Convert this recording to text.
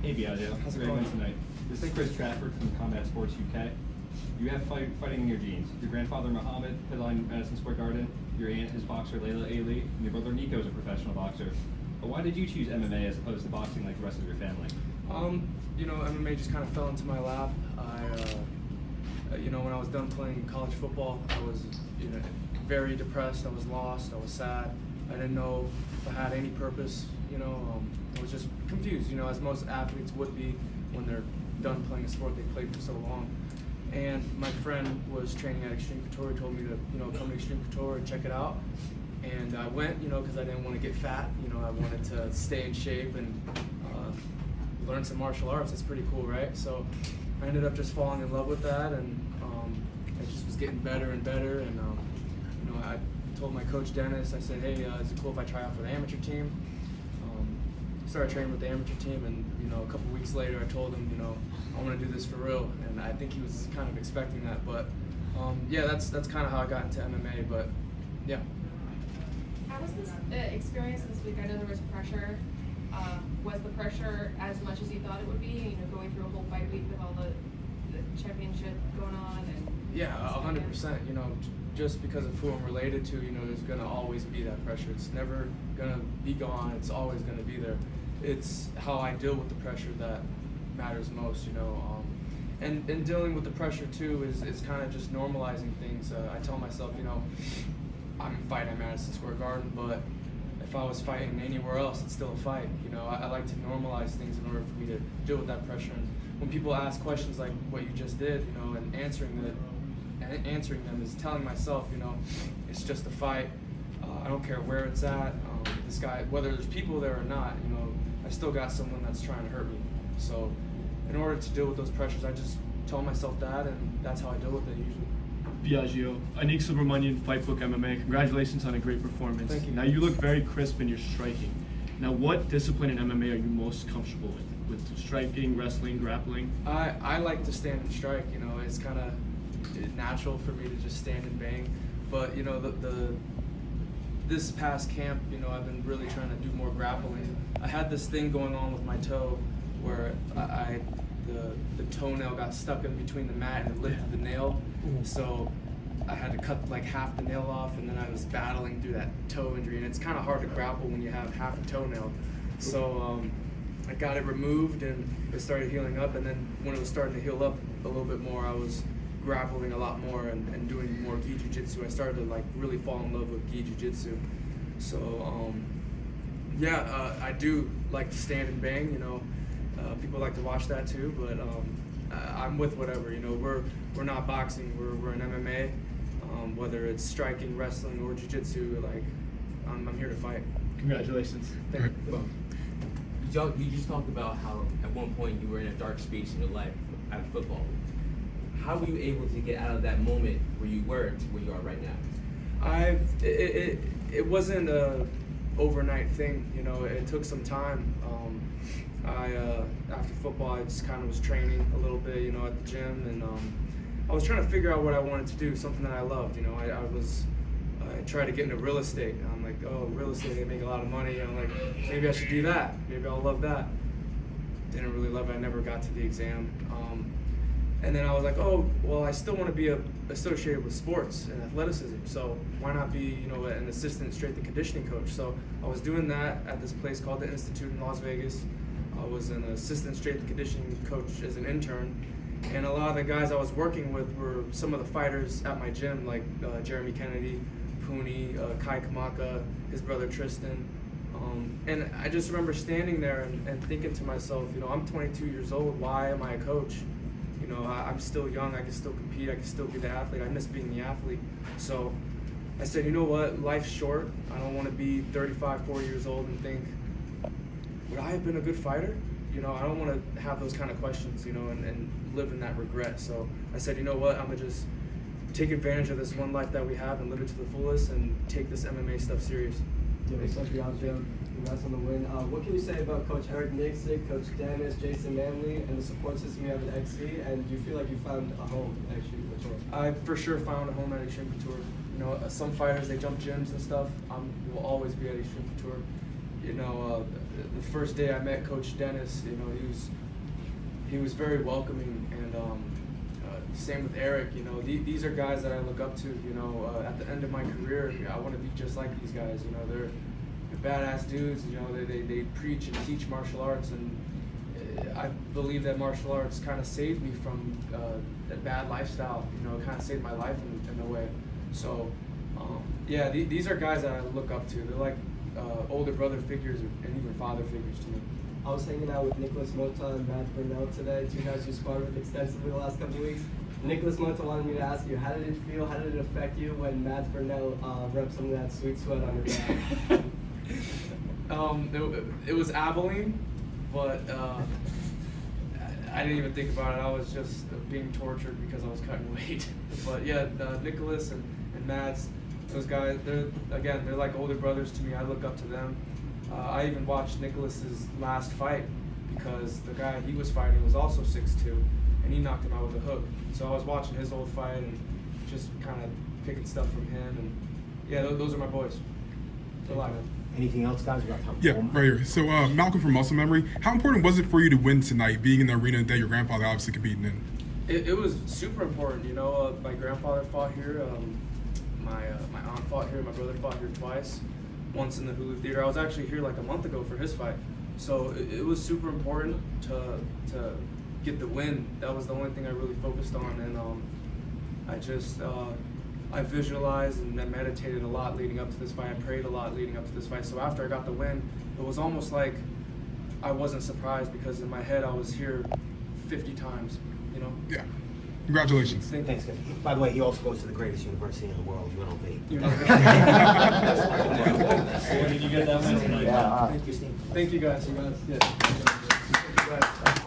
Hey Biaggio, how's it going tonight? This is Chris Trafford from Combat Sports UK. You have fighting in your genes. Your grandfather Muhammad headlined Madison Square Garden. Your aunt is boxer Layla Ali, and your brother Nico is a professional boxer. But why did you choose MMA as opposed to boxing like the rest of your family? MMA just kind of fell into my lap. When I was done playing college football, I was, very depressed. I was lost. I was sad. I didn't know if I had any purpose. I was just confused. As most athletes would be when they're done playing a sport they played for so long. And my friend was training at Extreme Couture. He told me to, come to Extreme Couture and check it out. And I went, because I didn't want to get fat. I wanted to stay in shape and learn some martial arts. It's pretty cool, right? So I ended up just falling in love with that, and it just was getting better and better. And I told my coach Dennis, I said, hey, is it cool if I try out for the amateur team? Started training with the amateur team, and a couple weeks later I told him, I want to do this for real, and I think he was kind of expecting that. But that's kind of how I got into MMA. But yeah. How was this experience this week? I know there was pressure. Was the pressure as much as you thought it would be? Going through a whole fight week with all the championship going on, and yeah, 100%. Just because of who I'm related to, there's gonna always be that pressure. It's never gonna be gone. It's always gonna be there. It's how I deal with the pressure that matters most. And dealing with the pressure too is kind of just normalizing things. I tell myself, I'm fighting at Madison Square Garden, but if I was fighting anywhere else, it's still a fight. I like to normalize things in order for me to deal with that pressure. And when people ask questions like what you just did, and answering them is telling myself, it's just a fight. I don't care where it's at. This guy, whether there's people there or not, I still got someone that's trying to hurt me. So in order to deal with those pressures, I just tell myself that, and that's how I deal with it usually. Biaggio, Anik Subramanian, Fightbook MMA. Congratulations on a great performance. Thank you. Now you look very crisp in your striking. Now what discipline in MMA are you most comfortable with? With striking, wrestling, grappling? I like to stand and strike. It's kind of natural for me to just stand and bang. But this past camp, I've been really trying to do more grappling. I had this thing going on with my toe where the toenail got stuck in between the mat and it lifted the nail. So I had to cut like half the nail off, and then I was battling through that toe injury, and it's kind of hard to grapple when you have half a toenail. So I got it removed, and it started healing up, and then when it was starting to heal up a little bit more, I was grappling a lot more and doing more gi jiu-jitsu. I started to really fall in love with gi jiu-jitsu. So I do like to stand and bang. People like to watch that too, but I'm with whatever. We're not boxing. We're in MMA. Whether it's striking, wrestling, or jiu-jitsu, I'm here to fight. Congratulations. Thank you. You just talked about how at one point you were in a dark space in your life at football. How were you able to get out of that moment where you were to where you are right now? It wasn't a overnight thing. It took some time. After football, I just kind of was training a little bit, at the gym, and I was trying to figure out what I wanted to do, something that I loved. I tried to get into real estate. I'm like, oh, real estate, they make a lot of money. I'm like, maybe I should do that. Maybe I'll love that. Didn't really love it. I never got to the exam. And then I was like, oh, well, I still want to be associated with sports and athleticism. So why not be, an assistant strength and conditioning coach? So I was doing that at this place called the Institute in Las Vegas. I was an assistant strength and conditioning coach as an intern. And a lot of the guys I was working with were some of the fighters at my gym, like Jeremy Kennedy, Pooney, Kai Kamaka, his brother Tristan. And I just remember standing there and thinking to myself, I'm 22 years old, why am I a coach? I'm still young, I can still compete, I can still be the athlete, I miss being the athlete. So I said, you know what, life's short. I don't want to be 35, 40 years old and think, would I have been a good fighter? I don't want to have those kind of questions, and live in that regret. So I said, you know what, I'm going to just take advantage of this one life that we have and live it to the fullest and take this MMA stuff serious. Yeah, what's up, Biaggio? Congrats on the win. What can you say about Coach Eric Nixick, Coach Dennis, Jason Manley, and the support system you have at XC? And do you feel like you found a home at Extreme Couture? I for sure found a home at Extreme Couture. Some fighters, they jump gyms and stuff. Will always be at Extreme Couture. you know, the first day I met Coach Dennis, you know, he was very welcoming, and same with Eric. You know, these are guys that I look up to. You know, at the end of my career, I want to be just like these guys. You know, they're badass dudes. You know, they preach and teach martial arts, and I believe that martial arts kind of saved me from a bad lifestyle. You know, it kind of saved my life in a way. So, yeah, these are guys that I look up to. They're like older brother figures and even father figures to me. I was hanging out with Nicholas Mota and Matt Burnell today, two guys you sparred with extensively the last couple of weeks. Nicholas Mota wanted me to ask you, how did it feel, how did it affect you when Matt Burnell rubbed some of that sweet sweat on your back? It was Abilene, but I didn't even think about it. I was just being tortured because I was cutting weight. But yeah, Nicholas and Mads, those guys, they're like older brothers to me. I look up to them. I even watched Nicholas's last fight because the guy he was fighting was also 6'2", and he knocked him out with a hook. So I was watching his old fight and just kind of picking stuff from him. And yeah, those are my boys. They're alive. Anything else, guys? We got time for Yeah, one more. right here. So, Malcolm from Muscle Memory, how important was it for you to win tonight, being in the arena that your grandfather obviously competing in? It was super important. You know, my grandfather fought here. My aunt fought here. My brother fought here twice. Once in the Hulu Theatre. I was actually here like a month ago for his fight. So it was super important to get the win. That was the only thing I really focused on, and I visualized and I meditated a lot leading up to this fight. I prayed a lot leading up to this fight. So after I got the win, it was almost like I wasn't surprised because in my head I was here 50 times, you know? Yeah. Congratulations. Thanks, guys. By the way, he also goes to the greatest university in the world, UNLV. You know? Did you get that one tonight? Yeah, thank you, Steve. Thank you guys. You guys, yeah. Thank you guys.